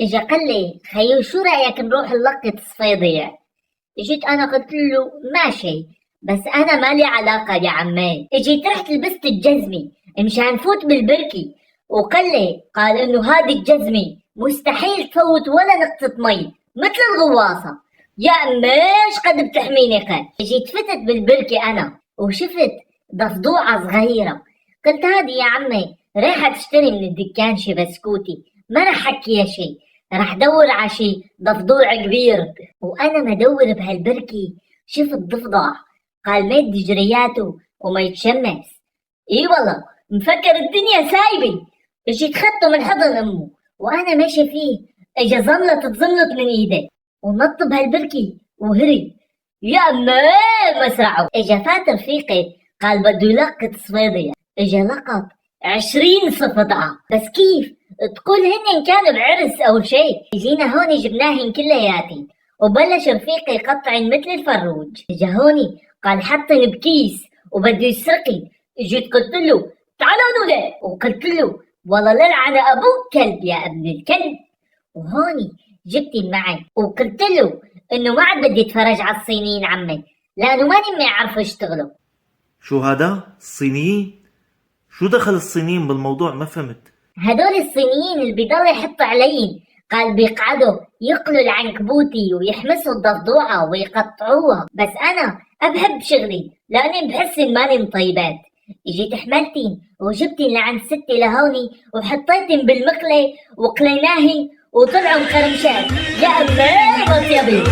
اجا قال لي خيو شو رأيك نروح نلقط صفيدية؟ اجيت انا قلت له ماشي، بس انا مالي علاقة يا عمي. اجيت رحت لبست الجزمة مشان فوت بالبركي، وقال لي قال انه هذه الجزمة مستحيل تفوت ولا نقطة مي مثل الغواصة. يا ايش قد بتحميني قال. اجيت فتت بالبركي انا وشفت ضفدوعة صغيرة، قلت هذه يا عمي رايحة تشتري من الدكان شي بسكوتي، ما رح حكي شي، رح دور على شي ضفدوع كبير. وانا مدور بهالبركي شفت ضفدع قال ما يدي جرياته وما يتشمس. اي والله مفكر الدنيا سايبه. اجيت خدته من حضن امه وانا ماشي فيه، اجا تزملط من ايدي ونط بهالبركي وهري. يا امي مسرعه. اجا فات رفيقي قال بده يلقط صفيدية، اجا لقط 20 صفدعة. بس كيف تقول هن كانوا بعرس او شيء. جينا هون جبناهن كلياتي وبلش رفيقي يقطعن مثل الفروج. اجا هوني قال حطن بكيس وبده يسرقي. اجيت قلت له تعال هون وقلت له والله للعنة ابوك كلب يا ابن الكلب. وهوني جبتي معي وقلت له انه ما عاد بدي اتفرج على الصينيين عمي لانه ماني ما يعرفوا يشتغلوا. شو هذا؟ الصينيين؟ شو دخل الصينيين بالموضوع؟ ما فهمت. هدول الصينيين اللي بيضل يحطوا علي قال بيقعدوا يقلوا العنكبوتي ويحمسوا الضفدوعة ويقطعوها، بس أنا أبحب شغلي لأني بحس إن ماني مطيبات. اجيت حملتين وجبتين لعند ستي لهوني وحطيتين بالمقلة وقليناهن وطلعوا مقرمشات. يا أمي بطيبي.